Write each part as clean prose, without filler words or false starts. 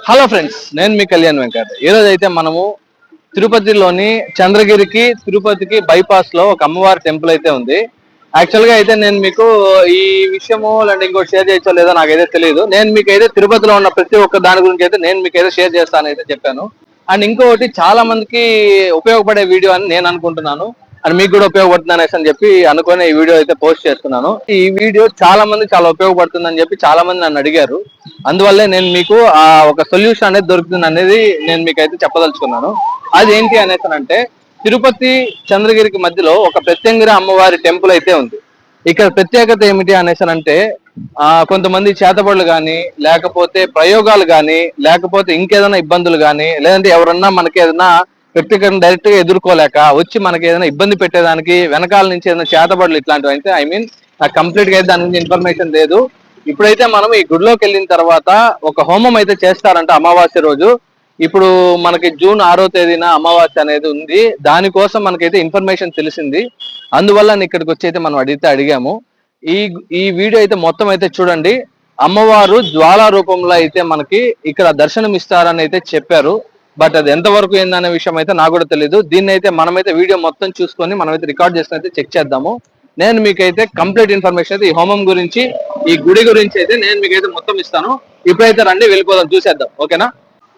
Hello friends, నేను మీ కళ్యాణ్ వెంకట్. ఈరోజు అయితే మనము తిరుపతిలోని చంద్రగిరికి తిరుపతికి బైపాస్ లో ఒక అమ్మవారి టెంపుల్ అయితే ఉంది. యాక్చువల్ గా అయితే నేను మీకు ఈ విషయము లేదంటే ఇంకోటి షేర్ చేయొచ్చో లేదో నాకైతే తెలియదు. నేను మీకు అయితే తిరుపతిలో ఉన్న ప్రతి ఒక్క దాని గురించి అయితే నేను మీకు అయితే షేర్ చేస్తానని అయితే చెప్పాను. అండ్ ఇంకొకటి చాలా మందికి ఉపయోగపడే వీడియో అని నేను అనుకుంటున్నాను. అది మీకు కూడా ఉపయోగపడుతుంది అనేసి అని చెప్పి అనుకుని ఈ వీడియో అయితే పోస్ట్ చేస్తున్నాను. ఈ వీడియో చాలా మంది చాలా ఉపయోగపడుతుందని చెప్పి చాలా మంది నన్ను అడిగారు. అందువల్లే నేను మీకు ఆ ఒక సొల్యూషన్ అనేది దొరుకుతుంది అనేది నేను మీకు అయితే చెప్పదలుచుకున్నాను. అది ఏంటి అనేసి అంటే, తిరుపతి చంద్రగిరికి మధ్యలో ఒక ప్రత్యంగిర అమ్మవారి టెంపుల్ అయితే ఉంది. ఇక్కడ ప్రత్యేకత ఏమిటి అనేసి అంటే, కొంతమంది చేతబడులు కానీ, లేకపోతే ప్రయోగాలు కానీ, లేకపోతే ఇంకేదైనా ఇబ్బందులు కానీ, లేదంటే ఎవరన్నా మనకి ఏదైనా వ్యక్తిగతంగా డైరెక్ట్ గా ఎదుర్కోలేక వచ్చి మనకి ఏదైనా ఇబ్బంది పెట్టేదానికి వెనకాల నుంచి ఏదైనా చేతబడులు ఇట్లాంటివి అయితే నాకు కంప్లీట్ గా అయితే దాని గురించి ఇన్ఫర్మేషన్ లేదు. ఇప్పుడైతే మనం ఈ గుడిలోకి వెళ్ళిన తర్వాత ఒక హోమం అయితే చేస్తారంట అమావాస్య రోజు. ఇప్పుడు మనకి జూన్ 6వ తేదీన అమావాస్య అనేది ఉంది. దానికోసం మనకైతే ఇన్ఫర్మేషన్ తెలిసింది. అందువల్ల ఇక్కడికి వచ్చి అయితే మనం అడిగాము. ఈ ఈ వీడియో అయితే మొత్తం అయితే చూడండి. అమ్మవారు జ్వాలా రూపంలో అయితే మనకి ఇక్కడ దర్శనం ఇస్తారని అయితే చెప్పారు. బట్ అది ఎంతవరకు ఏందనే విషయం అయితే నాకు కూడా తెలియదు. దీన్ని అయితే మనమైతే వీడియో మొత్తం చూసుకొని మనమైతే రికార్డ్ చేసుకుని అయితే చెక్ చేద్దాము. నేను మీకైతే కంప్లీట్ ఇన్ఫర్మేషన్ అయితే ఈ హోమం గురించి, ఈ గుడి గురించి అయితే నేను మీకైతే మొత్తం ఇస్తాను. ఇప్పుడైతే రండి వెళ్ళిపోదాం, చూసేద్దాం. ఓకేనా?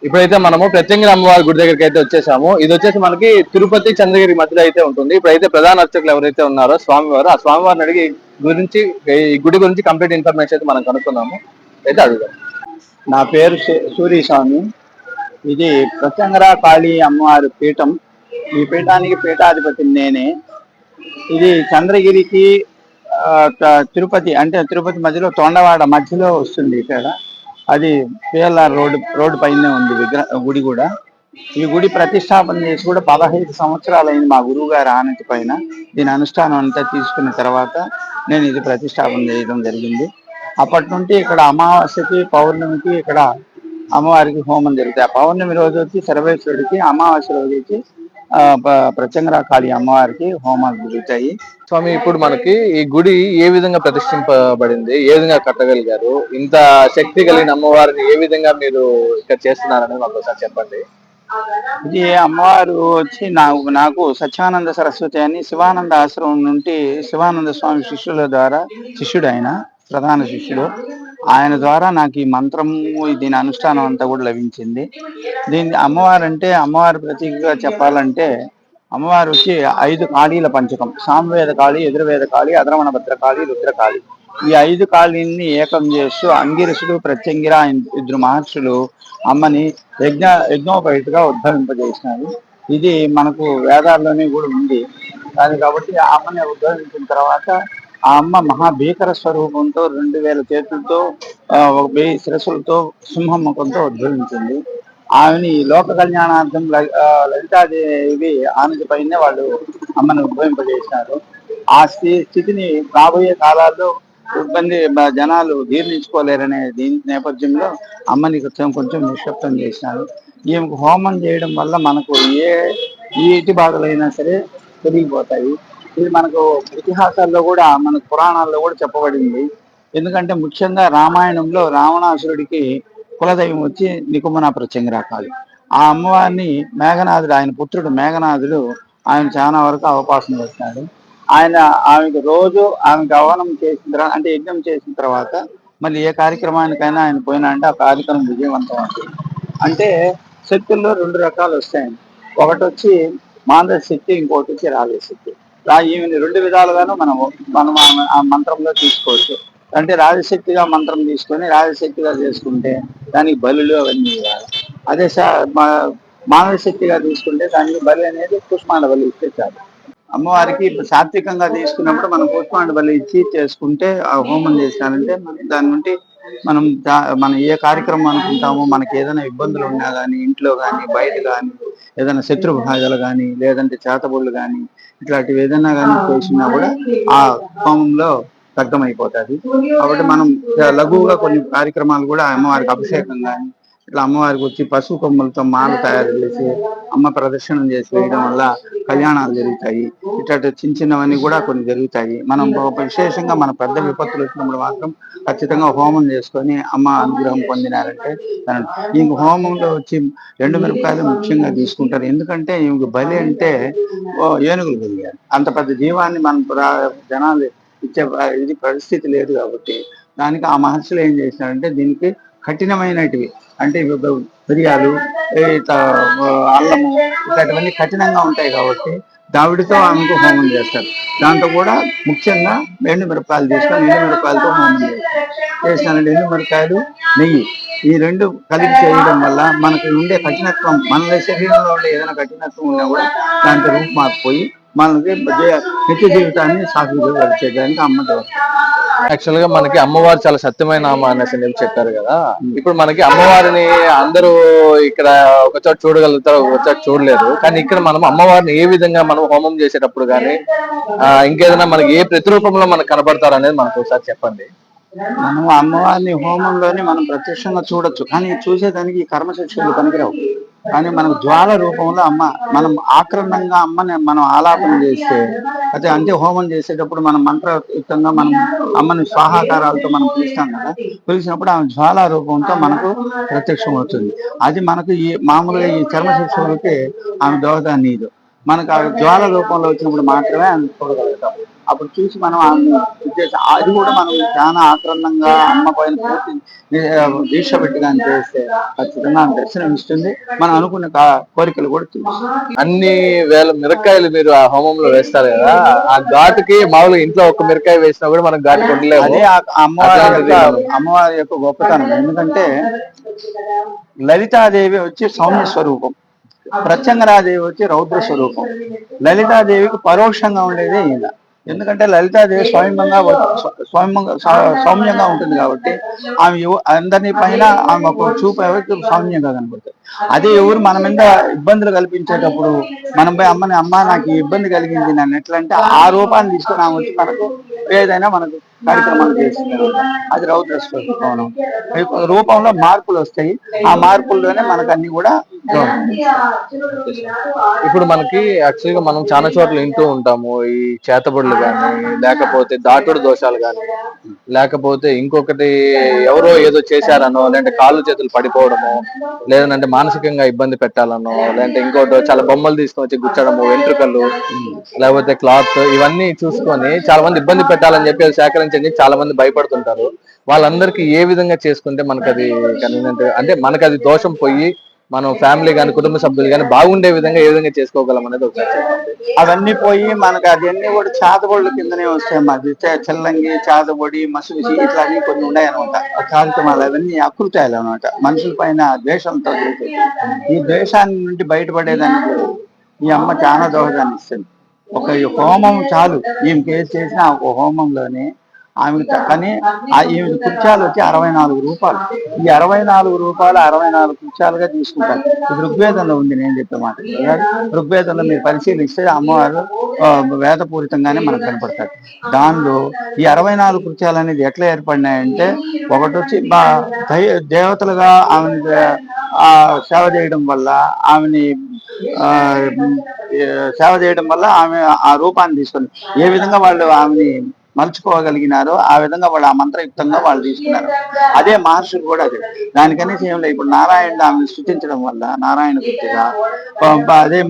ఇప్పుడైతే మనము ప్రత్యంగిరి అమ్మవారి గుడి దగ్గరికి అయితే వచ్చేసాము. ఇది వచ్చేసి మనకి తిరుపతి చంద్రగిరి మధ్యలో అయితే ఉంటుంది. ఇప్పుడైతే ప్రధాన అర్చకులు ఎవరైతే ఉన్నారో స్వామివారు, ఆ స్వామివారిని అడిగి గురించి, ఈ గుడి గురించి కంప్లీట్ ఇన్ఫర్మేషన్ అయితే మనం కనుక్కున్నాము. అయితే అడుగుదాం. నా పేరు సూర్యస్వామి. ఇది ప్రత్యంగర కాళీ అమ్మవారి పీఠం. ఈ పీఠానికి పీఠాధిపతి నేనే. ఇది చంద్రగిరికి తిరుపతి, అంటే తిరుపతి మధ్యలో తొండవాడ మధ్యలో వస్తుంది. ఇక్కడ అది పిఎల్ఆర్ రోడ్డు పైనే ఉంది గుడి కూడా. ఈ గుడి ప్రతిష్టాపన చేసి కూడా 15 సంవత్సరాలు అయింది మా గురువు గారి ఆనతి పైన. దీని అనుష్ఠానం అంతా తీసుకున్న తర్వాత నేను ఇది ప్రతిష్టాపన చేయడం జరిగింది. అప్పటి నుండి ఇక్కడ అమావాస్యకి పౌర్ణమికి ఇక్కడ అమ్మవారికి హోమం జరుగుతాయి. పౌర్ణమి రోజు వచ్చి సర్వేశ్వరుడికి, అమావాస్య రోజు వచ్చి ప్రత్యంగర కాళీ అమ్మవారికి హోమాలు జరుగుతాయి. స్వామి, ఇప్పుడు మనకి ఈ గుడి ఏ విధంగా ప్రతిష్ఠింపబడింది, ఏ విధంగా కట్టగలిగారు, ఇంత శక్తి కలిగిన అమ్మవారిని ఏ విధంగా మీరు ఇక్కడ చేస్తున్నారని మాకు ఒకసారి చెప్పండి. ఇది అమ్మవారు వచ్చి నాకు సత్యానంద సరస్వతి అని శివానంద ఆశ్రమం నుండి శివానంద స్వామి శిష్యుడు, ఆయన ప్రధాన శిష్యుడు. ఆయన ద్వారా నాకు ఈ మంత్రము, దీని అనుష్ఠానం అంతా కూడా లభించింది. దీని అమ్మవారు అంటే, అమ్మవారి ప్రతీకగా చెప్పాలంటే, అమ్మవారు వచ్చి 5 కాళీల పంచకం: సామవేద కాళి, ఎదుర్వేద కాళి, అధర్వణ భద్రకాళి, రుద్రకాళి. ఈ 5 కాళీని ఏకం చేస్తూ అంగిరసుడు, ప్రత్యంగిర ఇద్దరు మహర్షులు అమ్మని యజ్ఞోపేతగా ఉద్భవింపజేసినారు. ఇది మనకు వేదాల్లోనే కూడా ఉంది. కాబట్టి ఆ అమ్మని ఉద్భవించిన తర్వాత ఆ అమ్మ మహాభీకర స్వరూపంతో 2000 చేతులతో, 1000 శిరస్సులతో, సింహం ముఖంతో ఉద్భవించింది. ఆమెని లోక కళ్యాణార్థం లలితాదేవి ఆనతి పైనే వాళ్ళు అమ్మని ఉద్భవింపజేసినారు. ఆ స్థితిని రాబోయే కాలాల్లో జనాలు జీర్ణించుకోలేరనే దీని నేపథ్యంలో అమ్మని కొంచెం నిశ్శబ్దం చేసినారు. ఈమెకు హోమం చేయడం వల్ల మనకు ఎటి బాధలైనా సరే పెరిగిపోతాయి. ఇది మనకు ఇతిహాసాల్లో కూడా, మన పురాణాల్లో కూడా చెప్పబడింది. ఎందుకంటే ముఖ్యంగా రామాయణంలో రావణాసురుడికి కులదైవం వచ్చి నికుమన ప్రత్యంగిర కాళి. ఆ అమ్మవారిని మేఘనాథుడు, ఆయన పుత్రుడు మేఘనాథుడు, ఆయన చాలా వరకు అవకాశం చేస్తున్నాడు. ఆమెకు రోజు ఆమెకు ఆహ్వానం చేసిన తర్వాత, అంటే యజ్ఞం చేసిన తర్వాత మళ్ళీ ఏ కార్యక్రమానికైనా ఆయన పోయినా అంటే ఆ కార్యక్రమం విజయవంతం అవుతుంది. అంటే శక్తుల్లో 2 రకాలు వస్తాయండి. ఒకటి వచ్చి మాంద్ర శక్తి, ఇంకోటి వచ్చి రాజశక్తి. ఈమెను 2 విధాలుగాను మనం ఆ మంత్రంలో తీసుకోవచ్చు. అంటే రాజశక్తిగా మంత్రం తీసుకొని రాజశక్తిగా చేసుకుంటే దానికి బలులు అవన్నీ ఇవ్వాలి. అదే మానవ శక్తిగా తీసుకుంటే దానికి బలి అనేది పుష్పాండ బలి ఇస్తే చాలు. అమ్మవారికి సాత్వికంగా తీసుకున్నప్పుడు మనం పుష్పాండ బలి ఇచ్చి చేసుకుంటే, ఆ హోమం చేసినారంటే దాని నుండి మనం ఏ కార్యక్రమం అనుకుంటామో, మనకి ఏదైనా ఇబ్బందులు ఉన్నా కానీ, ఇంట్లో కానీ బయట కానీ, ఏదైనా శత్రు బాధలు కానీ, లేదంటే చేతబడులు కానీ, ఇట్లాంటివి ఏదైనా కానీ చేసినా కూడా ఆ హోమంలో దగ్ధమైపోతుంది. కాబట్టి మనం లఘువుగా కొన్ని కార్యక్రమాలు కూడా అమ్మవారికి అభిషేకం కానీ, ఇట్లా అమ్మవారికి వచ్చి పసుపు కొమ్ములతో మాల తయారు చేసి అమ్మ ప్రదర్శనం చేసి వేయడం వల్ల కళ్యాణాలు జరుగుతాయి. ఇట్లా చిన్న చిన్నవన్నీ కూడా కొన్ని జరుగుతాయి. మనం విశేషంగా మన పెద్ద విపత్తులు వచ్చినప్పుడు మాత్రం ఖచ్చితంగా హోమం చేసుకొని అమ్మ అనుగ్రహం పొందినారంటే ఇంక హోమంలో వచ్చి 2 మిరపకాయలు ముఖ్యంగా తీసుకుంటారు. ఎందుకంటే ఇంక బలి అంటే ఏనుగులు బలియాలి. అంత పెద్ద జీవాన్ని మనం జనాలు ఇచ్చే ఇది పరిస్థితి లేదు కాబట్టి దానికి ఆ మహర్షులు ఏం చేసినారంటే దీనికి కఠినమైనటివి అంటే మిరియాలు, అల్లము ఇట్లాంటివన్నీ కఠినంగా ఉంటాయి కాబట్టి దావిడితో ఆమెకు హోమం చేస్తారు. దాంతో కూడా ముఖ్యంగా 2 మిరపకాయలు తీసుకొని 2 మిరపకాయలతో హోమం చేసినారంటే 2 మిరపకాయలు, నెయ్యి ఈ 2 కలిపి చేయడం వల్ల మనకు ఉండే కఠినత్వం, మన శరీరంలో ఉండే ఏదైనా కఠినత్వం ఉన్నా కూడా దాంతో రూపు మారిపోయి మనకి నిత్య జీవితాన్ని సాఫీగా గడిచేదానికి అమ్మ యాక్చువల్ గా మనకి అమ్మవారు చాలా సత్యమైన నామ అనేసి నేను చెప్పారు కదా. ఇప్పుడు మనకి అమ్మవారిని అందరూ ఇక్కడ ఒక చోట చూడగలుగుతారు, ఒక చోట చూడలేరు. కానీ ఇక్కడ మనం అమ్మవారిని ఏ విధంగా మనం హోమం చేసేటప్పుడు కానీ ఇంకేదైనా మనకి ఏ ప్రతిరూపంలో మనకు కనబడతారు అనేది మనకు ఒకసారి చెప్పండి. మనం అమ్మవారిని హోమంలోనే మనం ప్రత్యక్షంగా చూడొచ్చు, కానీ చూసేదానికి ఈ కర్మశిక్షలు పనికిరావు. కానీ మనకు జ్వాల రూపంలో అమ్మ, మనం ఆక్రమంగా అమ్మని మనం ఆలాపన చేస్తే అయితే అంటే హోమం చేసేటప్పుడు మనం మంత్రయుక్తంగా మనం అమ్మని స్వాహాకారాలతో మనం పిలుస్తాం కదా, పిలిచినప్పుడు ఆమె జ్వాల రూపంతో మనకు ప్రత్యక్షం అవుతుంది. అది మనకు ఈ మామూలుగా ఈ చర్మశిక్షలకి ఆమె దోహదాన్ని నీదు, మనకు ఆ జ్వాల రూపంలో వచ్చినప్పుడు మాత్రమే ఆమె చూడగలుగుతాం. అప్పుడు చూసి మనం అది కూడా మనం చాలా ఆక్రమంగా అమ్మ పైన పూర్తి దీక్ష పెట్టి కానీ చేస్తే ఖచ్చితంగా దర్శనం ఇస్తుంది. మనం అనుకున్న కోరికలు కూడా తీరుస్తుంది. అన్ని వేల మిరకాయలు మీరు ఆ హోమంలో వేస్తారు కదా, ఆ ఘాటుకి మామూలుగా ఇంట్లో ఒక మిరకాయ వేసినా కూడా మనం ఘాటు కొట్టలేము. అదే అమ్మవారి యొక్క గొప్పతనం. ఎందుకంటే లలితాదేవి వచ్చి సౌమ్య స్వరూపం, ప్రత్యంగరాదేవి వచ్చి రౌద్ర స్వరూపం. లలితాదేవికి పరోక్షంగా ఉండేదే ఈయన. ఎందుకంటే లలితాదేవి సౌమ్యంగా ఉంటుంది కాబట్టి ఆమె అందరినీ పైన ఆమె ఒక చూపు ఎవరికి సౌమ్యంగా కనబడుతుంది. అదే ఎవరు మన మీద ఇబ్బందులు కల్పించేటప్పుడు మనం పోయి అమ్మ నాకు ఇబ్బంది కలిగింది నన్ను ఎట్లంటే ఆ రూపాన్ని తీసుకుని ఆమె వచ్చి మనకు ఏదైనా మనకు కార్యక్రమాలు చేస్తున్నారు. అది రౌద్ర స్వరూపం రూపంలో మార్పులు వస్తాయి. ఆ మార్పుల్లోనే మనకు అన్ని కూడా ఇప్పుడు మనకి యాక్చువల్గా మనం చాలా చోట్ల వింటూ ఉంటాము ఈ చేతబడులు కానీ, లేకపోతే దాటుడు దోషాలు కానీ, లేకపోతే ఇంకొకటి ఎవరో ఏదో చేశారనో, లేదంటే కాళ్ళు చేతులు పడిపోవడము, లేదంటే మానసికంగా ఇబ్బంది పెట్టాలనో, లేదంటే ఇంకోటి చాలా బొమ్మలు తీసుకొని వచ్చి గుచ్చడము, వెంట్రుకలు, లేకపోతే క్లాత్, ఇవన్నీ చూసుకొని చాలా మంది ఇబ్బంది పెట్టాలని చెప్పి అది సేకరించండి చాలా మంది భయపడుతుంటారు. వాళ్ళందరికీ ఏ విధంగా చేసుకుంటే మనకు అది కన్వీనియంట్, అంటే మనకు అది దోషం పోయి మనం ఫ్యామిలీ కానీ కుటుంబ సభ్యులు కానీ బాగుండే విధంగా ఏ విధంగా చేసుకోగలం అనేది ఒకసారి చెప్పండి. అవన్నీ పోయి మనకు అవన్నీ కూడా చేతబడుల కిందనే వస్తాయి. మాది చెల్లంగి, చేతబడి, మసూసి ఇట్లా అన్ని కొన్ని ఉన్నాయి అనమాట. కార్యక్రమాలు అవన్నీ అకృత్యాలు అనమాట, మనుషుల పైన ద్వేషంతో చేసేది. ఈ ద్వేషాన్ని నుండి బయటపడేదానికి ఈ అమ్మ చాలా దోహదాన్ని ఇస్తుంది. ఒక హోమం చాలు, ఈమెకి ఏది చేసినా ఒక హోమంలోనే ఆమె. కానీ ఈమె కృత్యాలు వచ్చి 64 రూపాయలు. ఈ 64 రూపాయలు 64 కృత్యాలుగా తీసుకుంటారు. ఇది ఋగ్వేదంలో ఉంది, నేను చెప్పే మాట. ఋగ్వేదంలో మీరు పరిశీలిస్తే అమ్మవారు వేదపూరితంగానే మనకు కనపడతారు. దానిలో ఈ 64 కృత్యాలు అనేది ఎట్లా ఏర్పడినాయంటే, ఒకటి వచ్చి దేవతలుగా ఆమెని సేవ చేయడం వల్ల, ఆమెని సేవ చేయడం వల్ల ఆమె ఆ రూపాన్ని తీసుకొని ఏ విధంగా వాళ్ళు ఆమెని మలుచుకోగలిగినారో ఆ విధంగా వాళ్ళు ఆ మంత్రయుక్తంగా వాళ్ళు తీసుకున్నారు. అదే మహర్షులు కూడా అదే దానికనే చేయలేదు. ఇప్పుడు నారాయణుడు ఆమెను స్థుతించడం వల్ల నారాయణ కృతిగా, అదే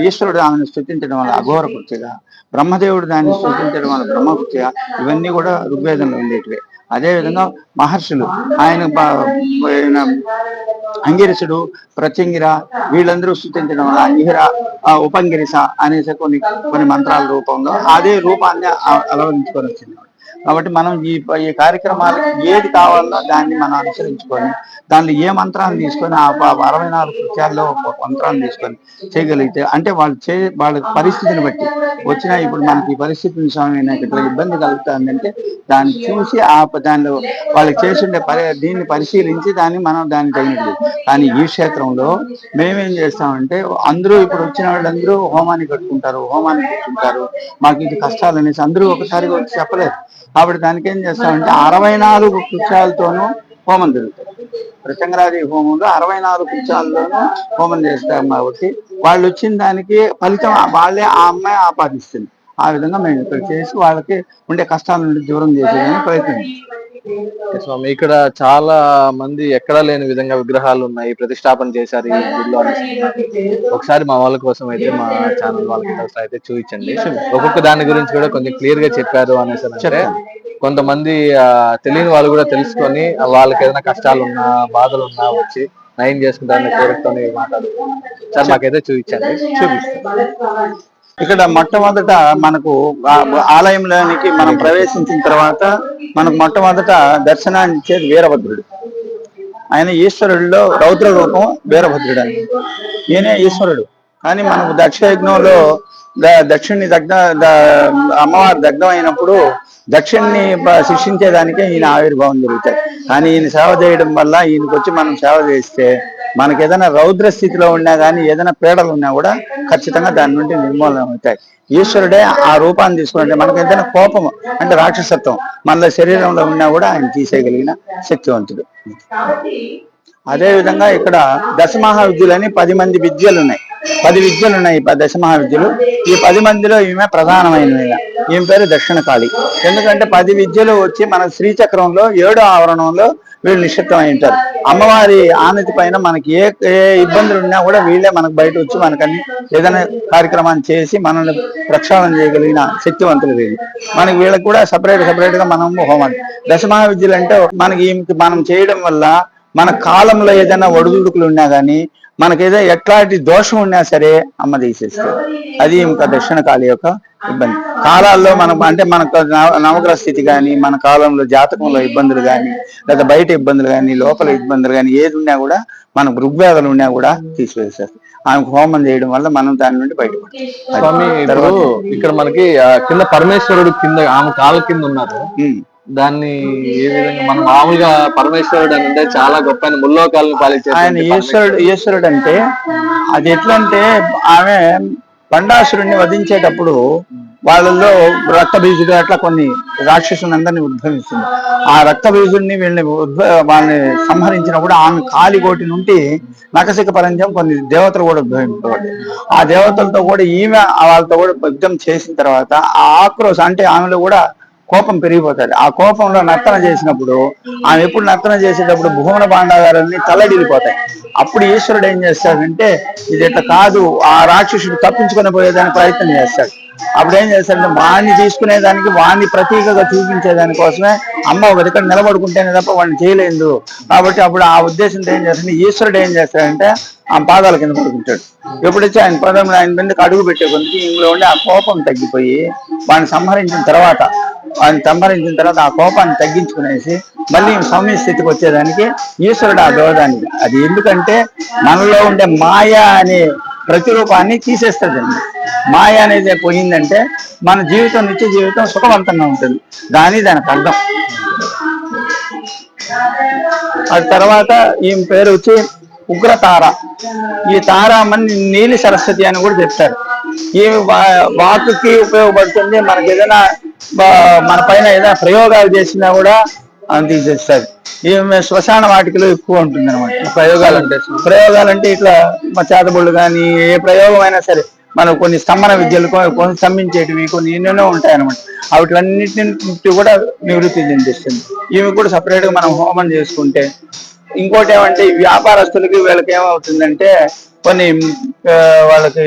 ఈశ్వరుడు ఆమెను స్థుతించడం వల్ల అఘోర కృతిగా, బ్రహ్మదేవుడు దాన్ని స్థుతించడం వల్ల బ్రహ్మకృతిగా, ఇవన్నీ కూడా ఋగ్వేదంలో ఉండేటివే. అదేవిధంగా మహర్షులు ఆయన అంగిరసుడు, ప్రత్యంగిర, వీళ్ళందరూ స్థుతించడం వల్ల అంగిర, ఉపంగిరిస అనేసి కొన్ని మంత్రాల రూపంలో అదే రూపాన్ని అలవరించుకొని వచ్చింది. కాబట్టి మనం ఈ కార్యక్రమాలకు ఏది కావాలో దాన్ని మనం అనుసరించుకొని దానిలో ఏ మంత్రాన్ని తీసుకొని ఆ 64 కృత్యాల్లో ఒక మంత్రాన్ని తీసుకొని చేయగలిగితే, అంటే వాళ్ళ పరిస్థితిని బట్టి వచ్చినా ఇప్పుడు మనకి ఈ పరిస్థితిని స్వామి ఇట్లా ఇబ్బంది కలుగుతుందంటే దాన్ని చూసి దానిలో వాళ్ళకి చేసిండే దీన్ని పరిశీలించి దాన్ని తగినట్టు. కానీ ఈ క్షేత్రంలో మేమేం చేస్తామంటే అందరూ ఇప్పుడు వచ్చిన వాళ్ళందరూ హోమాన్ని కట్టుకుంటారు, హోమాన్ని కూర్చుంటారు, మాకు ఇది కష్టాలు అనేసి అందరూ ఒకసారిగా వచ్చి చెప్పలేరు. కాబట్టి దానికి ఏం చేస్తామంటే 64 కృత్యాలతోనూ హోమం జరుగుతుంది. ప్రత్యంగరాది హోమంలో 64 పీఠాల్లోనూ హోమం చేస్తారు కాబట్టి వాళ్ళు వచ్చిన దానికి ఫలితం వాళ్ళే ఆ అమ్మాయి ఆపాదిస్తుంది. ఆ విధంగా మేము ఇక్కడ చేసి వాళ్ళకి ఉండే కష్టాల నుండి దూరం చేసేదానికి ప్రయత్నం. స్వామి, ఇక్కడ చాలా మంది ఎక్కడా లేని విధంగా విగ్రహాలు ఉన్నాయి, ప్రతిష్టాపన చేశారు ఈ గుడిలో అనేసి. ఒకసారి మా వాళ్ళ కోసం అయితే మా ఛానల్ వాళ్ళకి ఒకసారి అయితే చూపించండి. ఒక్కొక్క దాని గురించి కూడా కొంచెం క్లియర్ గా చెప్పారు అనేసి అంటే కొంతమంది తెలియని వాళ్ళు కూడా తెలుసుకొని వాళ్ళకి ఏదైనా కష్టాలు ఉన్నా బాధలు ఉన్నా వచ్చి నయం చేసుకుంటారని కోరికతో మాట్లాడు సార్. మాకైతే చూపించండి. చూపిస్తాం. ఇక్కడ మొట్టమొదట మనకు ఆలయంలోనికి మనం ప్రవేశించిన తర్వాత మనకు మొట్టమొదట దర్శనాన్ని ఇచ్చేది వీరభద్రుడు. ఆయన ఈశ్వరుడిలో రౌద్ర రూపం వీరభద్రుడు అని. ఈయనే ఈశ్వరుడు. కానీ మనకు దక్షయజ్ఞంలో దక్షిణ్ణి అమ్మవారు దగ్ధం అయినప్పుడు దక్షిణ్ణి శిక్షించేదానికే ఈయన ఆవిర్భావం జరుగుతాయి. కానీ ఈయన సేవ చేయడం వల్ల ఈయనకి వచ్చి మనం సేవ చేస్తే మనకి ఏదైనా రౌద్ర స్థితిలో ఉన్నా కానీ ఏదైనా పీడలు ఉన్నా కూడా ఖచ్చితంగా దాని నుండి నిర్మూలన అవుతాయి. ఈశ్వరుడే ఆ రూపాన్ని తీసుకుంటే మనకి ఏదైనా కోపం అంటే రాక్షసత్వం మనలో శరీరంలో ఉన్నా కూడా ఆయన తీసేయగలిగిన శక్తివంతుడు. అదేవిధంగా ఇక్కడ దశమహావిద్యులని 10 మంది విద్యలు ఉన్నాయి. 10 విద్యలు ఉన్నాయి. 10 దశమహావిద్యలు. ఈ 10 మందిలో ఈమె ప్రధానమైనవి. ఈమె పేరు దక్షిణకాళి. ఎందుకంటే 10 విద్యలు వచ్చి మన శ్రీచక్రంలో 7వ ఆవరణంలో వీళ్ళు నిక్షిప్తమై ఉంటారు. అమ్మవారి ఆనతి పైన మనకి ఏ ఇబ్బందులు ఉన్నా కూడా వీళ్ళే మనకు బయట వచ్చి మనకన్ని ఏదైనా కార్యక్రమాన్ని చేసి మనల్ని ప్రక్షాళన చేయగలిగిన శక్తివంతులు వీళ్ళు. మనకి వీళ్ళకి కూడా సపరేట్ గా మనం హోమం. దశమహావిద్యలు అంటే మనకి మనం చేయడం వల్ల మన కాలంలో ఏదైనా ఒడిదుడుకులు ఉన్నా కానీ మనకేదో ఎట్లాంటి దోషం ఉన్నా సరే అమ్మ తీసేస్తారు. అది ఇంకా దక్షిణకాళి యొక్క ఇబ్బంది. కాలాల్లో మనకు అంటే మనకు నవగ్రహ స్థితి కానీ మన కాలంలో జాతకంలో ఇబ్బందులు కానీ లేదా బయట ఇబ్బందులు కానీ లోపల ఇబ్బందులు కానీ ఏది ఉన్నా కూడా మనకు ఋగ్వేదాలు ఉన్నా కూడా తీసివేస్తారు. ఆమెకు హోమం చేయడం వల్ల మనం దాని నుండి బయటపడతాం. స్వామి, ఇక్కడ మనకి కింద పరమేశ్వరుడు కింద ఆమె కాళ్ళ కింద ఉన్నారు. దాన్ని ఏ విధంగా మనం మామూలుగా పరమేశ్వరుడు అంటే చాలా గొప్ప ముల్లోకాలను పాలించే ఆయన ఈశ్వరుడు అంటే అది ఎట్లా అంటే ఆమె పండాసురుణ్ణి వధించేటప్పుడు వాళ్ళల్లో రక్త బీజుడు అట్లా కొన్ని రాక్షసులందరినీ ఉద్భవిస్తుంది. ఆ రక్త బీజుడిని వాళ్ళని సంహరించినప్పుడు ఆమె కాలిగోటి నుండి నకసిక పరంజం కొన్ని దేవతలు కూడా ఉద్భవింపబడ్డాయి. ఆ దేవతలతో కూడా ఈమె వాళ్ళతో కూడా యుద్ధం చేసిన తర్వాత ఆ ఆక్రోశం అంటే ఆమెలో కూడా కోపం పెరిగిపోతుంది. ఆ కోపంలో నర్తన చేసినప్పుడు ఆమె ఎప్పుడు నర్తన చేసేటప్పుడు భువన భాండాగారాన్ని తల్లడిల్లిపోతాయి. అప్పుడు ఈశ్వరుడు ఏం చేస్తాడంటే ఇది ఇట్లా కాదు, ఆ రాక్షసుడు తప్పించుకొని పోయేదానికి ప్రయత్నం చేస్తాడు. అప్పుడు ఏం చేస్తాడంటే వాణ్ణి తీసుకునేదానికి వాణ్ణి ప్రతీకగా చూపించేదాని కోసమే అమ్మ ఒక దగ్గర నిలబడుకుంటేనే తప్ప వాడిని చేయలేదు. కాబట్టి అప్పుడు ఆ ఉద్దేశంతో ఏం చేస్తాడంటే ఈశ్వరుడు ఏం చేస్తాడంటే ఆ పాదాల కింద పడుకుంటాడు. ఎప్పుడైతే ఆయన పదంలో ఆయన మీదకి అడుగు పెట్టే కొద్దికి ఇందులో ఉండి ఆ కోపం తగ్గిపోయి వాడిని సంహరించిన తర్వాత ఆ కోపాన్ని తగ్గించుకునేసి మళ్ళీ సౌమ్య స్థితికి వచ్చేదానికి ఈశ్వరుడు ఆ దోదానికి. అది ఎందుకంటే మనలో ఉండే మాయ అనే ప్రతిరూపాన్ని తీసేస్తాడండి. మాయ అనేది పోయిందంటే మన జీవితం నిత్య జీవితం సుఖవంతంగా ఉంటుంది. దానికి అర్థం. ఆ తర్వాత ఈమె పేరు వచ్చి ఉగ్రతార. ఈ తారామని నీలి సరస్వతి అని కూడా చెప్తారు. ఈ వాకుకి ఉపయోగపడుతుంది. మనకి ఏదైనా మన పైన ఏదైనా ప్రయోగాలు చేసినా కూడా తీసేస్తుంది. ఈమె శ్మశాన వాటికలో ఎక్కువ ఉంటుంది అనమాట. ప్రయోగాలంటే ఇట్లా మా చేతబుళ్ళు కానీ ఏ ప్రయోగం అయినా సరే మనం కొన్ని స్తంభన విద్యలు కొన్ని స్తంభించేటివి కొన్ని ఎన్నెన్నో ఉంటాయన్నమాట. వాటిలన్నింటి కూడా నివృత్తి చెందిస్తుంది. ఇవి కూడా సపరేట్ గా మనం హోమం చేసుకుంటే. ఇంకోటి ఏమంటే వ్యాపారస్తులకి వీళ్ళకి ఏమవుతుందంటే కొన్ని వాళ్ళకి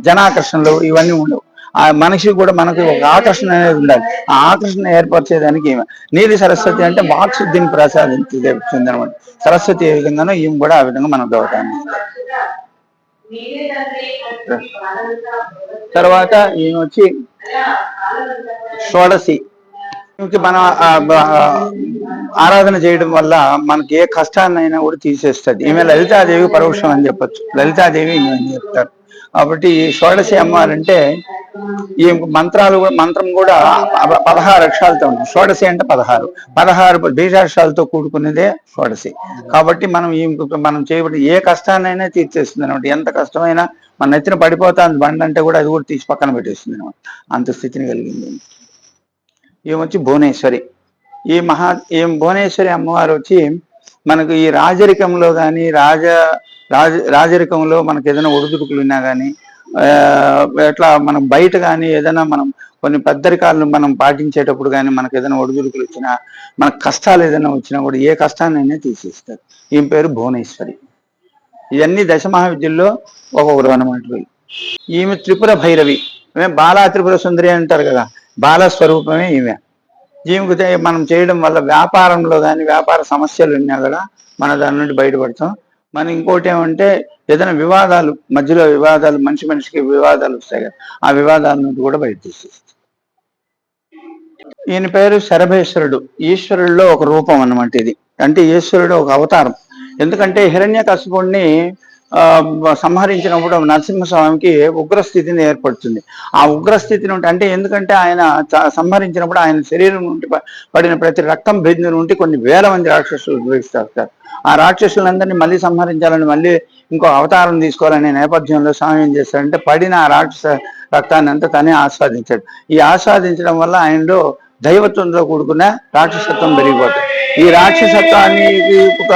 జనాకర్షణలు ఇవన్నీ ఉండవు. ఆ మనిషికి కూడా మనకి ఒక ఆకర్షణ అనేది ఉండాలి. ఆ ఆకర్షణ ఏర్పరిచేదానికి నీలి సరస్వతి అంటే వాక్శుద్ధిని ప్రసాదించింది అనమాట. సరస్వతి ఏ విధంగానో ఈమె కూడా ఆ విధంగా మనం దోటాన్ని. తర్వాత ఈమె వచ్చి షోడశి. మనం ఆరాధన చేయడం వల్ల మనకి ఏ కష్టాన్నైనా కూడా తీసేస్తుంది. ఈమె లలితాదేవి పరోక్షం అని చెప్పచ్చు. లలితాదేవి అని చెప్తారు. కాబట్టి ఈ షోడశి అమ్మవారంటే ఈ మంత్రం కూడా 16 అక్షరాలతో ఉంది. షోడశి అంటే 16 బీజాక్షరాలతో కూడుకునేదే షోడశి. కాబట్టి మనం చేయబడి ఏ కష్టాన్నైనా తీర్చేస్తుంది అనమాట. ఎంత కష్టమైనా మన నెత్తిన పడిపోతాను బండి అంటే కూడా అది కూడా తీసి పక్కన పెట్టేస్తుంది అనమాట. అంత స్థితిని కలిగింది. ఈమె వచ్చి భువనేశ్వరి. ఈ భువనేశ్వరి అమ్మవారు వచ్చి మనకు ఈ రాజరికంలో కానీ రాజరికంలో మనకు ఏదైనా ఒడిదుడుకులు ఉన్నా కానీ ఎట్లా మనం బయట కానీ ఏదైనా మనం కొన్ని పెద్దరికాలను మనం పాటించేటప్పుడు కానీ మనకు ఏదైనా ఒడిదుడుకులు వచ్చినా మనకు కష్టాలు ఏదైనా వచ్చినా కూడా ఏ కష్టాన్నైనా తీసేస్తారు. ఈమె పేరు భువనేశ్వరి. ఇవన్నీ దశమహావిద్యల్లో ఒక్కొక్కరు అనమాట. ఈమె త్రిపుర భైరవి, బాలా త్రిపుర సుందరి అంటారు కదా, బాల స్వరూపమే ఈమె. ఈమెకు మనం చేయడం వల్ల వ్యాపారంలో కానీ వ్యాపార సమస్యలు ఉన్నా కూడా మన దాని నుండి బయటపడతాం. మనం ఇంకోటి ఏమంటే ఏదైనా వివాదాలు మధ్యలో వివాదాలు మనిషి మనిషికి వివాదాలు వస్తాయి కదా, ఆ వివాదాల నుండి కూడా బయట తీసేస్తాం. ఈయన పేరు శరభేశ్వరుడు, ఈశ్వరుల్లో ఒక రూపం అన్నమాట ఇది. అంటే ఈశ్వరుడు ఒక అవతారం. ఎందుకంటే హిరణ్యకశిపుణ్ణి సంహరించినప్పుడు నరసింహస్వామికి ఉగ్రస్థితిని ఏర్పడుతుంది. ఆ ఉగ్రస్థితిని అంటే ఎందుకంటే ఆయన సంహరించినప్పుడు ఆయన శరీరం నుండి పడిన ప్రతి రక్తం బిందు నుండి కొన్ని వేల మంది రాక్షసులు ఉద్భవిస్తారు. ఆ రాక్షసులందరినీ మళ్ళీ సంహరించాలని మళ్ళీ ఇంకో అవతారం తీసుకోవాలనే నేపథ్యంలో స్వామి ఏం చేస్తాడంటే పడిన ఆ రాక్షస రక్తాన్ని అంతా తనే ఆస్వాదించాడు. ఈ ఆస్వాదించడం వల్ల ఆయనలో దైవత్వంతో కూడుకున్న రాక్షసత్వం పెరిగిపోతుంది. ఈ రాక్షసత్వాన్ని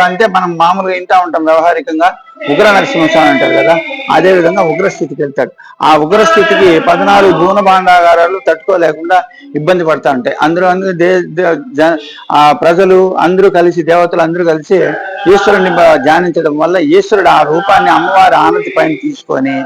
అంటే మనం మామూలుగా వింటా ఉంటాం వ్యవహారికంగా ఉగ్ర నరసింహస్వామి అంటారు కదా, అదే విధంగా ఉగ్రస్థితికి వెళ్తాడు. ఆ ఉగ్రస్థితికి 14 భూన భాండాగారాలు తట్టుకోలేకుండా ఇబ్బంది పడతా ఉంటాయి. అందరూ ఆ ప్రజలు అందరూ కలిసి దేవతలు అందరూ కలిసి ఈశ్వరుని ధ్యానించడం వల్ల ఈశ్వరుడు ఆ రూపాన్ని అమ్మవారి ఆనతి పైన తీసుకొని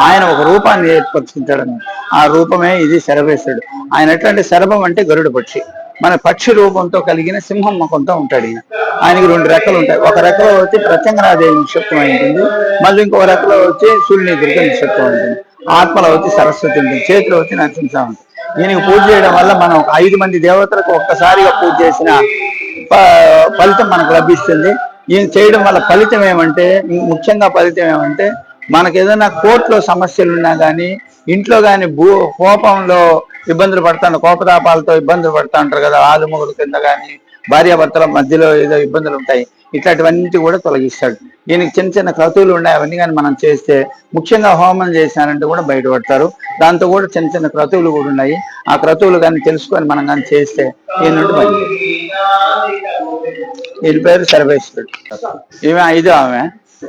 ఆయన ఒక రూపాన్ని ఏర్పరచుకుంటాడని, ఆ రూపమే ఇది శరభేశ్వరుడు. ఆయన ఎట్లంటే శరభం అంటే గరుడ పక్షి, మన పక్షి రూపంతో కలిగిన సింహం ముఖంతో ఉంటాడు ఈయన. ఆయనకి 2 రెక్కలు ఉంటాయి. ఒక రెక్కలో వచ్చి ప్రత్యంగరాదేవి నిక్షిప్తం ఉంటుంది, మళ్ళీ ఇంకో రెక్కలో వచ్చి సూర్యుని దుర్గ నిక్షిప్తం ఉంటుంది, ఆత్మలో వచ్చి సరస్వతి ఉంటుంది, చేతిలో వచ్చి నరసింహ ఉంటుంది. ఈయనకి పూజ చేయడం వల్ల మనం 5 మంది దేవతలకు ఒక్కసారిగా పూజ చేసిన ఫలితం మనకు లభిస్తుంది. ఈయన చేయడం వల్ల ఫలితం ఏమంటే, ముఖ్యంగా ఫలితం ఏమంటే మనకు ఏదైనా కోర్టులో సమస్యలు ఉన్నా కానీ, ఇంట్లో కానీ కోపంలో ఇబ్బందులు పడతాను, కోపతాపాలతో ఇబ్బందులు పడతా ఉంటారు కదా, ఆలుమొగుడు కింద కానీ భార్యాభర్తల మధ్యలో ఏదో ఇబ్బందులు ఉంటాయి, ఇట్లాంటివన్నీ కూడా తొలగిస్తాడు. దీనికి చిన్న చిన్న క్రతువులు ఉన్నాయి, అవన్నీ కానీ మనం చేస్తే ముఖ్యంగా హోమం చేశారంటే కూడా బయటపడతారు. దాంతో కూడా చిన్న చిన్న క్రతువులు కూడా ఉన్నాయి. ఆ క్రతువులు కానీ తెలుసుకొని మనం కానీ చేస్తే ఈయన నుండి బయట. ఈయన పేరు సర్వేశ్వరుడు. ఈమె 5వ ఆమె.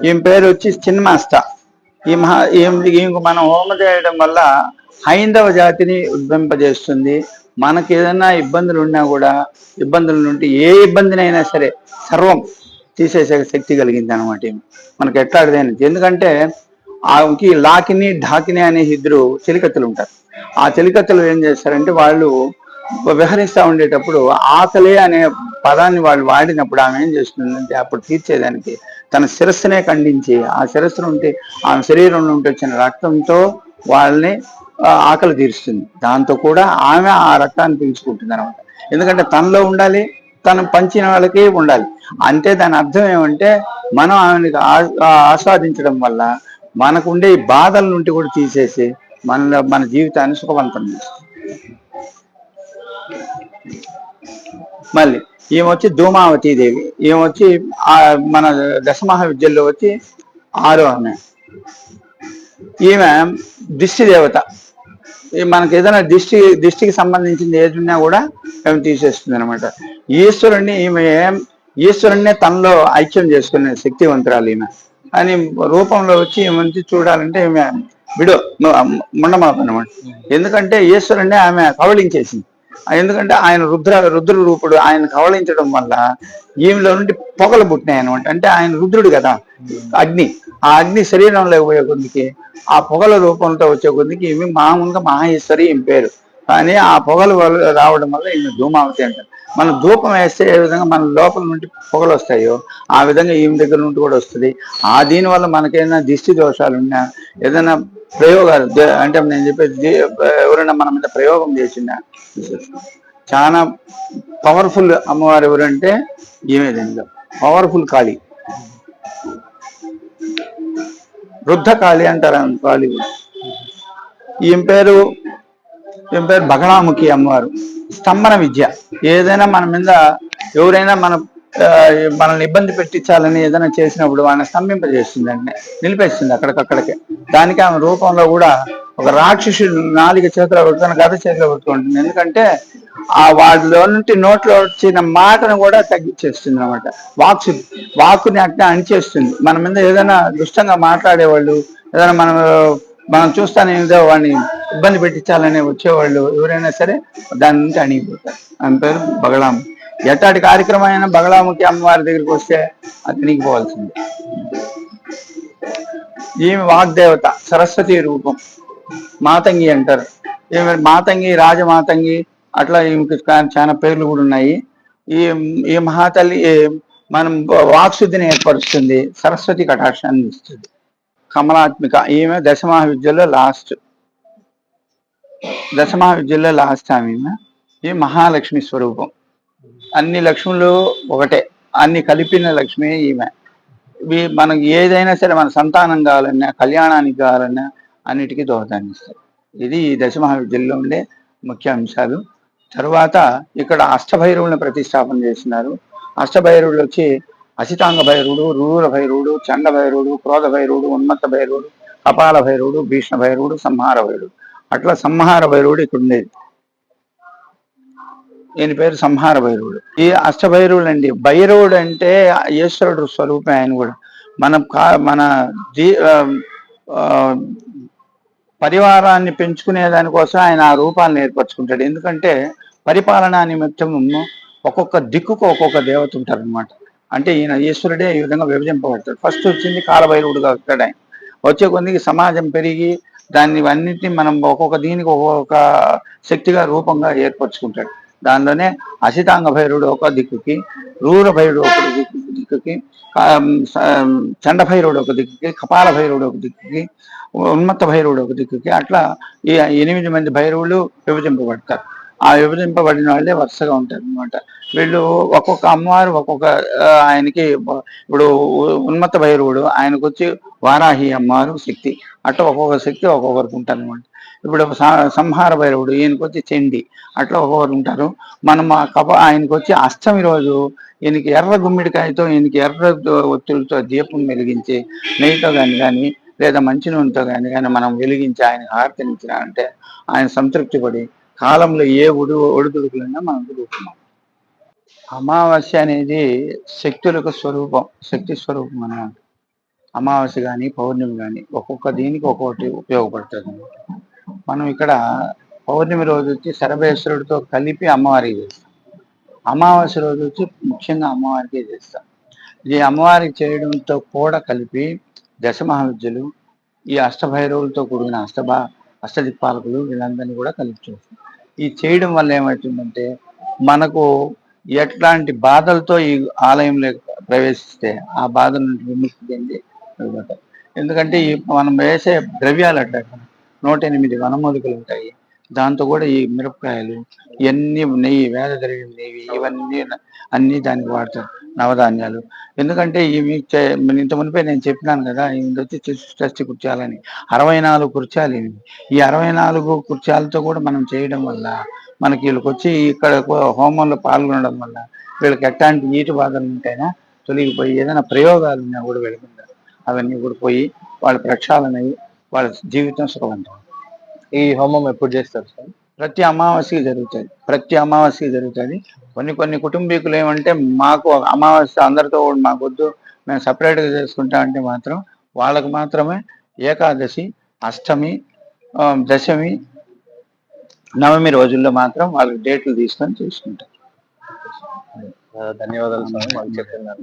ఈమె పేరు వచ్చి చిన్మాస్త. ఈమెకు మనం హోమం చేయడం వల్ల హైందవ జాతిని ఉద్భవింపజేస్తుంది. మనకి ఏదైనా ఇబ్బందులు ఉన్నా కూడా ఇబ్బందుల నుండి ఏ ఇబ్బందినైనా సరే సర్వం తీసేసే శక్తి కలిగింది అనమాట. మనకి ఎట్లాంటిదైనా, ఎందుకంటే ఆమెకి లాకిని ఢాకిని అనే 2 చెలికత్తెలు ఉంటారు. ఆ చెలికత్తెలు ఏం చేస్తారంటే వాళ్ళు విహరిస్తూ ఉండేటప్పుడు ఆకలి అనే పదాన్ని వాళ్ళు వాడినప్పుడు ఆమె ఏం చేస్తుందంటే అప్పుడు తీర్చేదానికి తన శిరస్సునే ఖండించి ఆ శిరస్సు నుండి ఆమె శరీరం నుండి వచ్చిన రక్తంతో వాళ్ళని ఆకలి తీరుస్తుంది. దాంతో కూడా ఆమె ఆ రక్తాన్ని పీల్చుకుంటుంది అనమాట. ఎందుకంటే తనలో ఉండాలి, తను పంచిన వాళ్ళకి ఉండాలి. అంటే దాని అర్థం ఏమంటే మనం ఆమెకి ఆస్వాదించడం వల్ల మనకు ఉండే బాధల నుండి కూడా తీసేసి మన జీవితాన్ని సుఖవంతం చేస్తుంది. మళ్ళీ ఈమె వచ్చి ధూమావతి దేవి. ఈమె వచ్చి మన దశమహావిద్యల్లో వచ్చి 6వ ఆమె. ఈమె దిష్టి దేవత. మనకి ఏదైనా దిష్టికి సంబంధించింది ఏది ఉన్నా కూడా ఆమె తీసేస్తుంది అనమాట. ఈశ్వరుణ్ణే తనలో ఐక్యం చేసుకునే శక్తివంతురాలు ఈమె అని రూపంలో వచ్చి ఈమె చూడాలంటే ఈమె ముండమాప అనమాట. ఎందుకంటే ఈశ్వరుణ్ణి ఆమె కవళించేసింది. ఎందుకంటే ఆయన రుద్ర రూపుడు, ఆయన కవళించడం వల్ల ఈమెలో నుండి పొగలు పుట్టినాయి అనమాట. అంటే ఆయన రుద్రుడు కదా, అగ్ని. ఆ అగ్ని శరీరంలో పోయే కొద్దికి ఆ పొగల రూపంతో వచ్చే కొద్దికి ఈమె మామూలుగా మహేశ్వరి ఈమె పేరు. కానీ ఆ పొగలు రావడం వల్ల ఈమె ధూమావతి అంటారు. మనం ధూపం వేస్తే ఏ విధంగా మన లోపల నుండి పొగలు వస్తాయో ఆ విధంగా ఈమె దగ్గర నుండి కూడా వస్తుంది. దీనివల్ల మనకేదైనా దిష్టి దోషాలు ఉన్నా, ఏదైనా ప్రయోగాలు అంటే నేను చెప్పేది ఎవరైనా మన మీద ప్రయోగం చేసినా చాలా పవర్ఫుల్ అమ్మవారు ఎవరంటే ఈమె. దీనిలో పవర్ఫుల్ కాళీ, వృద్ధ కాళీ అంటారు కాళీ. ఈమె పేరు బగళాముఖి అమ్మవారు. స్తంభన విద్య. ఏదైనా మన మీద ఎవరైనా మనల్ని ఇబ్బంది పెట్టించాలని ఏదైనా చేసినప్పుడు వాళ్ళని స్తంభింపజేస్తుందండి, నిలిపేస్తుంది అక్కడికక్కడికే. దానికి ఆమె రూపంలో కూడా ఒక రాక్షసుడు 4 చేతిలో పెట్టుకొని గద చేతిలో పెట్టుకుంటుంది. ఎందుకంటే ఆ వాటిలో నుండి నోట్లో వచ్చిన మాటను కూడా తగ్గించేస్తుంది అనమాట. వాక్కుని అట్లా అణిచేస్తుంది. మన మీద ఏదైనా దుష్టంగా మాట్లాడేవాళ్ళు, ఏదైనా మనం చూస్తానే ఏదో వాడిని ఇబ్బంది పెట్టించాలని వచ్చేవాళ్ళు ఎవరైనా సరే దాని నుంచి అణిగిపోతారు. ఆమె పేరు బగళాము. ఎట్లాంటి కార్యక్రమం అయినా బగళాముఖి అమ్మవారి దగ్గరికి వస్తే అది అణిగిపోవాల్సిందే. ఈమె వాగ్దేవత, సరస్వతి రూపం, మాతంగి అంటారు. ఈమె మాతంగి, రాజమాతంగి, అట్లా ఈమెకి చాలా పేర్లు కూడా ఉన్నాయి. ఈ ఈ మహాతల్లి మనం వాక్శుద్ధిని ఏర్పరుస్తుంది, సరస్వతి కటాక్షాన్ని ఇస్తుంది. కమలాత్మిక, ఈమె దశమహావిద్యలో లాస్ట్ ఆమె. ఈ మహాలక్ష్మి స్వరూపం. అన్ని లక్ష్ములు ఒకటే, అన్ని కలిపిన లక్ష్మి ఈమె. మనకి ఏదైనా సరే మన సంతానం కావాలన్నా, కళ్యాణానికి కావాలన్నా అన్నిటికీ దోహదాన్ని ఇస్తారు. ఇది ఈ దశమహావిద్యలో ఉండే ముఖ్య అంశాలు. తరువాత ఇక్కడ అష్టభైరవులను ప్రతిష్టాపన చేస్తున్నారు. అష్టభైరవులు వచ్చి అసితాంగ భైరవుడు, రూర భైరవుడు, చండ భైరవుడు, క్రోధ భైరవుడు, ఉన్మత్త భైరవుడు, కపాల భైరవుడు, భీష్ణ భైరవుడు, సంహార భైరవుడు. అట్లా సంహార భైరవుడు ఇక్కడ ఉండేది. ఈయన పేరు సంహార భైరవుడు. ఈ అష్టభైరవుడు అండి. భైరవుడు అంటే ఈశ్వరుడు స్వరూపం. ఆయన కూడా మన పరివారాన్ని పెంచుకునే దానికోసం ఆయన ఆ రూపాలను ఏర్పరచుకుంటాడు. ఎందుకంటే పరిపాలనా నిమిత్తం ఒక్కొక్క దిక్కుకు ఒక్కొక్క దేవత ఉంటారు అనమాట. అంటే ఈయన ఈశ్వరుడే ఈ విధంగా విభజింపబడతాడు. ఫస్ట్ వచ్చింది కాలభైరవుడుగా వస్తాడు. ఆయన వచ్చే కొద్దికి సమాజం పెరిగి దాన్ని అన్నింటినీ మనం ఒక్కొక్క దీనికి ఒక్కొక్క శక్తిగా రూపంగా ఏర్పరచుకుంటాడు. దానిలోనే అసితాంగ భైరవుడు ఒక దిక్కుకి, రూర భైరవుడు ఒక దిక్కుకి, చండ భైరవుడు ఒక దిక్కుకి, కపాల భైరవుడు ఒక దిక్కుకి, ఉన్మత్త భైరవుడు ఒక దిక్కుకి, అట్లా ఈ 8 మంది భైరవులు విభజింపబడతారు. ఆ విభజింపబడిన వాళ్ళే వరుసగా ఉంటారు అనమాట. వీళ్ళు ఒక్కొక్క అమ్మవారు ఒక్కొక్క ఆయనకి, ఇప్పుడు ఉన్మత్త భైరవుడు ఆయనకు వచ్చి వారాహి అమ్మవారు శక్తి, అట్లా ఒక్కొక్క శక్తి ఒక్కొక్కరికి ఉంటారు అనమాట. ఇప్పుడు సంహార భైరవుడు ఈయనకు వచ్చి చండి, అట్లా ఒక్కొక్కరు ఉంటారు. మనం ఆయనకు వచ్చి అష్టమి రోజు ఈయనకి ఎర్ర గుమ్మిడికాయతో, ఈయనకి ఎర్ర ఒత్తులతో దీపం వెలిగించి నెయ్యితో కానీ లేదా మంచి నూనెతో కానీ మనం వెలిగించి ఆయన హారతినించిన అంటే ఆయన సంతృప్తి పడి కాలంలో ఏ ఒడిదుడుకులైనా మనం ఎదుర్కొన్నాం. అమావాస్య అనేది శక్తులకు స్వరూపం, శక్తి స్వరూపం అన్నమాట. అమావాస్య కానీ పౌర్ణమి కానీ ఒక్కొక్క దీనికి ఒక్కొక్కటి ఉపయోగపడుతుంది. మనం ఇక్కడ పౌర్ణమి రోజు వచ్చి శరభేశ్వరుడితో కలిపి అమ్మవారికి చేస్తాం. అమావాస్య రోజు వచ్చి ముఖ్యంగా అమ్మవారికి చేస్తాం. ఈ అమ్మవారికి చేయడంతో కూడా కలిపి దశమహావిద్యలు, ఈ అష్టభైరవులతో కూడిన అష్టదిక్పాలకులు వీళ్ళందరినీ కూడా కలిపి చేస్తాం. ఈ చేయడం వల్ల ఏమవుతుందంటే మనకు ఎట్లాంటి బాధలతో ఈ ఆలయంలో ప్రవేశిస్తే ఆ బాధ నుండి విముక్తి చెంది. ఎందుకంటే మనం వేసే ద్రవ్యాలు అట్లా 108 వనమూలికలు ఉంటాయి. దాంతో కూడా ఈ మిరపకాయలు ఇవన్నీ, నెయ్యి, వేద ద్రవ్యం నెయ్యి, ఇవన్నీ అన్నీ దానికి వాడతారు. నవధాన్యాలు. ఎందుకంటే ఇవి ఇంత మునిపే నేను చెప్పినాను కదా, ఇది వచ్చి షష్ఠి కృత్యాలని 64 కృత్యాలు ఇవి. ఈ 64 కృత్యాలతో కూడా మనం చేయడం వల్ల మనకి వీళ్ళకి వచ్చి ఇక్కడ హోమంలో పాల్గొనడం వల్ల వీళ్ళకి ఎట్లాంటి నీటి బాధలు ఉంటైనా తొలగిపోయి, ఏదైనా ప్రయోగాలు ఉన్నా కూడా వెళ్తున్నారు, అవన్నీ కూడా పోయి వాళ్ళ ప్రక్షాళన అయ్యి వాళ్ళ జీవితం సుఖవంతం. ఈ హోమం ఎప్పుడు చేస్తారు సార్? ప్రతి అమావాస్యకి జరుగుతుంది. కొన్ని కుటుంబీకులు ఏమంటే మాకు అమావాస్య అందరితో మాకు వద్దు, మేము సపరేట్గా చేసుకుంటా అంటే మాత్రం వాళ్ళకు మాత్రమే ఏకాదశి, అష్టమి, దశమి, నవమి రోజుల్లో మాత్రం వాళ్ళకి డేట్లు తీసుకొని చేసుకుంటారు. ధన్యవాదాలు సార్, మాకు చెప్పినారు.